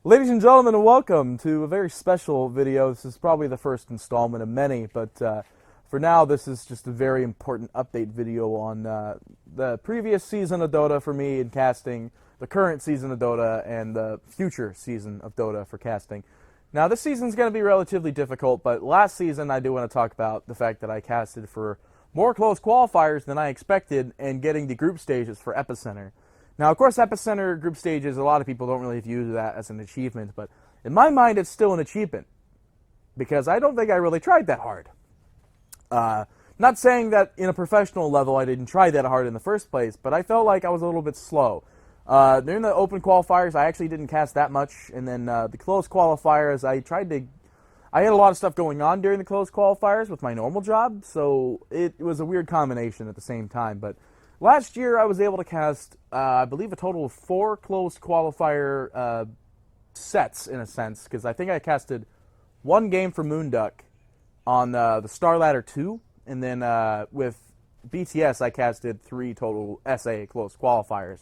Ladies and gentlemen, and welcome to a very special video. This is probably the first installment of many, but for now, this is just a very important update video on the previous season of Dota for me in casting, the current season of Dota, and the future season of Dota for casting. Now, this season's going to be relatively difficult, but last season I do want to talk about the fact that I casted for more close qualifiers than I expected and getting the group stages for Epicenter. Now, of course, Epicenter group stages, a lot of people don't really view that as an achievement, but in my mind, it's still an achievement because I don't think I really tried that hard. Not saying that in a professional level I didn't try that hard in the first place, but I felt like I was a little bit slow. During the open qualifiers, I actually didn't cast that much, and then the closed qualifiers, I had a lot of stuff going on during the closed qualifiers with my normal job, so it was a weird combination at the same time, but last year, I was able to cast, I believe, a total of 4 closed qualifier sets, in a sense, because I think I casted 1 game for Moonduck on the Star Ladder 2, and then with BTS, I casted 3 total SA closed qualifiers.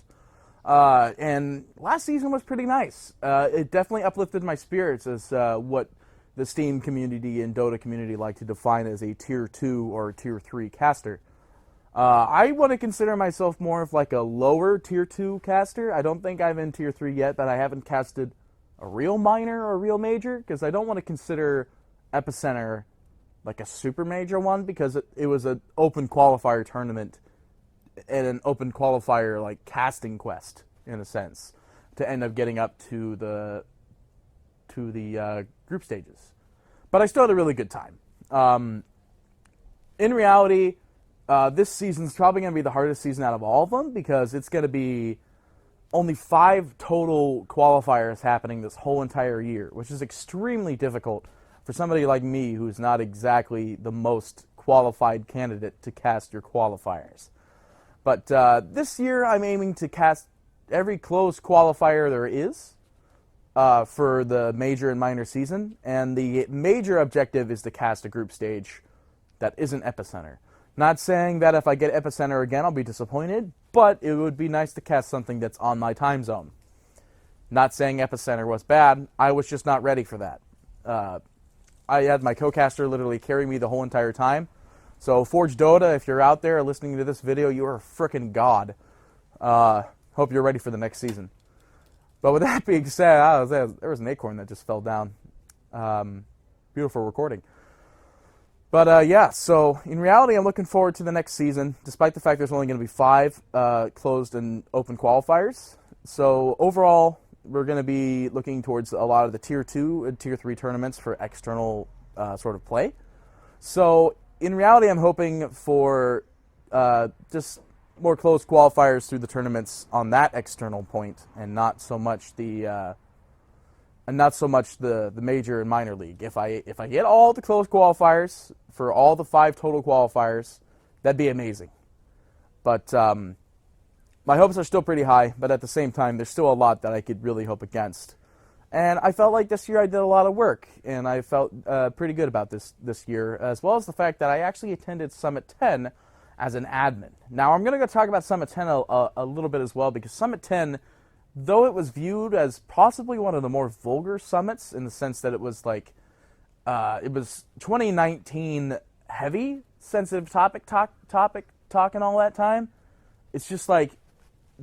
And last season was pretty nice. It definitely uplifted my spirits as what the Steam community and Dota community like to define as a Tier 2 or Tier 3 caster. I want to consider myself more of like a lower Tier 2 caster. I don't think I'm in Tier 3 yet, but I haven't casted a real minor or a real major, because I don't want to consider Epicenter like a super major one, because it was an open qualifier tournament and an open qualifier like casting quest, in a sense, to end up getting up to the group stages. But I still had a really good time. In reality, this season's probably going to be the hardest season out of all of them, because it's going to be only 5 total qualifiers happening this whole entire year, which is extremely difficult for somebody like me who's not exactly the most qualified candidate to cast your qualifiers. But this year I'm aiming to cast every closed qualifier there is for the major and minor season, and the major objective is to cast a group stage that isn't Epicenter. Not saying that if I get Epicenter again, I'll be disappointed, but it would be nice to cast something that's on my time zone. Not saying Epicenter was bad, I was just not ready for that. I had my co-caster literally carry me the whole entire time. So Forge Dota, if you're out there listening to this video, you are a frickin' god. Hope you're ready for the next season. But with that being said, there was an acorn that just fell down. Beautiful recording. But yeah, so in reality, I'm looking forward to the next season, despite the fact there's only going to be 5 closed and open qualifiers. So overall, we're going to be looking towards a lot of the Tier 2 and Tier 3 tournaments for external sort of play. So in reality, I'm hoping for just more closed qualifiers through the tournaments on that external point, and not so much the major and minor league. If I get all the closed qualifiers for all the 5 total qualifiers, that'd be amazing. But my hopes are still pretty high, but at the same time, there's still a lot that I could really hope against. And I felt like this year I did a lot of work, and I felt pretty good about this year, as well as the fact that I actually attended Summit 10 as an admin. Now, I'm going to go talk about Summit 10 a little bit as well, because Summit 10, though it was viewed as possibly one of the more vulgar summits, in the sense that it was like, it was 2019 heavy, sensitive topic talk and all that time. It's just like,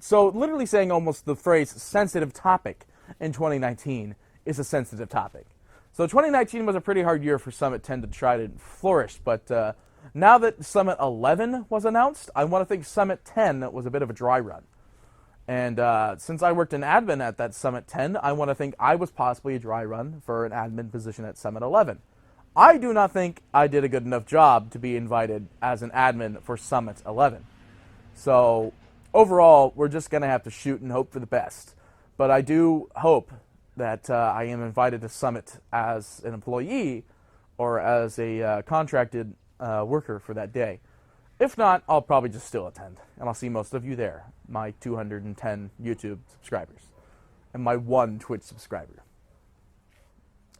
so literally saying almost the phrase sensitive topic in 2019 is a sensitive topic. So 2019 was a pretty hard year for Summit 10 to try to flourish, but now that Summit 11 was announced, I want to think Summit 10 was a bit of a dry run. And since I worked in admin at that Summit 10, I want to think I was possibly a dry run for an admin position at Summit 11. I do not think I did a good enough job to be invited as an admin for Summit 11. So overall, we're just going to have to shoot and hope for the best. But I do hope that I am invited to Summit as an employee or as a contracted worker for that day. If not, I'll probably just still attend, and I'll see most of you there, my 210 YouTube subscribers, and my 1 Twitch subscriber,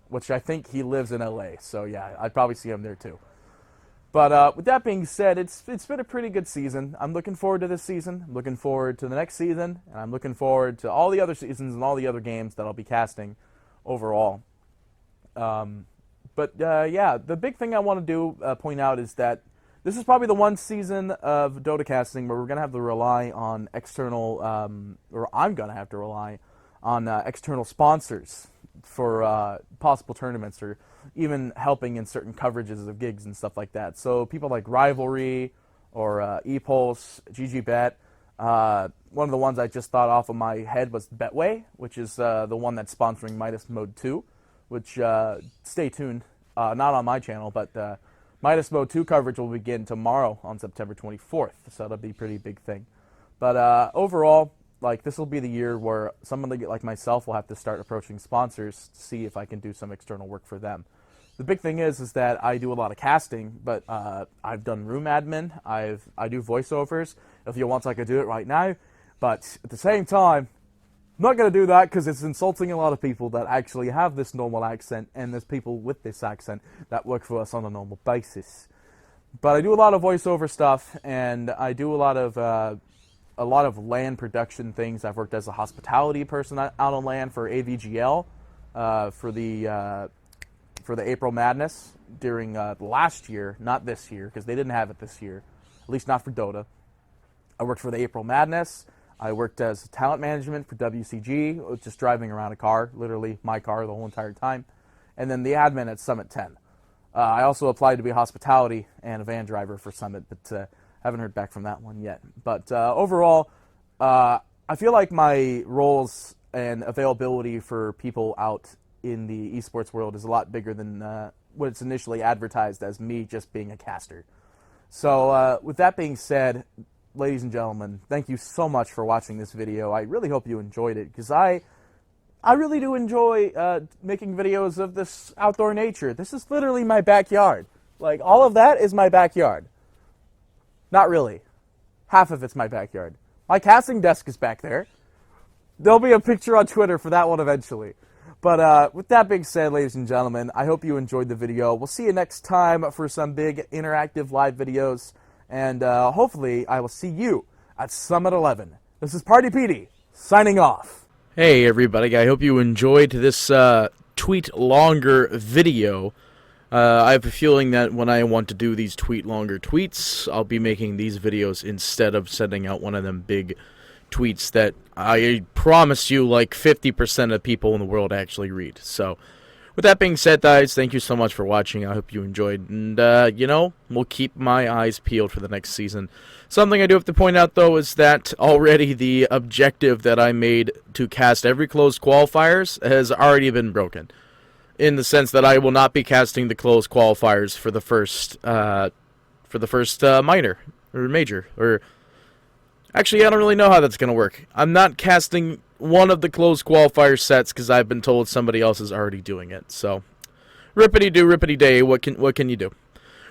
which I think he lives in LA, so yeah, I'd probably see him there too. But with that being said, it's been a pretty good season. I'm looking forward to this season. I'm looking forward to the next season, and I'm looking forward to all the other seasons and all the other games that I'll be casting. overall. Yeah, the big thing I want to point out is that this is probably the one season of Dota casting where we're going to have to rely on external, or I'm going to have to rely on external sponsors for possible tournaments, or even helping in certain coverages of gigs and stuff like that. So people like Rivalry or ePulse, GGBet. One of the ones I just thought off of my head was Betway, which is the one that's sponsoring Midas Mode 2, which, stay tuned, not on my channel, but Midas Mode 2 coverage will begin tomorrow on September 24th, so that'll be a pretty big thing. But overall, like, this will be the year where someone like myself will have to start approaching sponsors to see if I can do some external work for them. The big thing is that I do a lot of casting, but I've done room admin, I do voiceovers. If you want, I could do it right now, but at the same time, I'm not going to do that because it's insulting a lot of people that actually have this normal accent, and there's people with this accent that work for us on a normal basis. But I do a lot of voiceover stuff, and I do a lot of LAN production things. I've worked as a hospitality person out on LAN for AVGL for the April Madness during last year, not this year, because they didn't have it this year, at least not for Dota. I worked for the April Madness. I worked as talent management for WCG, just driving around a car, literally my car the whole entire time, and then the admin at Summit 10. I also applied to be hospitality and a van driver for Summit, but haven't heard back from that one yet. But overall, I feel like my roles and availability for people out in the esports world is a lot bigger than what it's initially advertised as, me just being a caster. So with that being said, ladies and gentlemen, thank you so much for watching this video. I really hope you enjoyed it, because I really do enjoy making videos of this outdoor nature. This is literally my backyard. Like, all of that is my backyard. Not really. Half of it's my backyard. My casting desk is back there. There'll be a picture on Twitter for that one eventually. But with that being said, ladies and gentlemen, I hope you enjoyed the video. We'll see you next time for some big interactive live videos. And hopefully I will see you at Summit 11. This is PartyPetee, signing off. Hey everybody, I hope you enjoyed this tweet longer video. I have a feeling that when I want to do these tweet longer tweets, I'll be making these videos instead of sending out one of them big tweets that I promise you like 50% of people in the world actually read. So, with that being said, guys, thank you so much for watching. I hope you enjoyed, and, you know, we'll keep my eyes peeled for the next season. Something I do have to point out, though, is that already the objective that I made to cast every closed qualifiers has already been broken, in the sense that I will not be casting the closed qualifiers for the first minor, or major, or... Actually, I don't really know how that's going to work. I'm not casting one of the closed qualifier sets because I've been told somebody else is already doing it. So, rippity-doo, rippity-day, what can you do?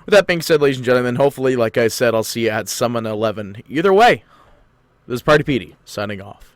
With that being said, ladies and gentlemen, hopefully, like I said, I'll see you at Summit 11. Either way, this is PartyPetee, signing off.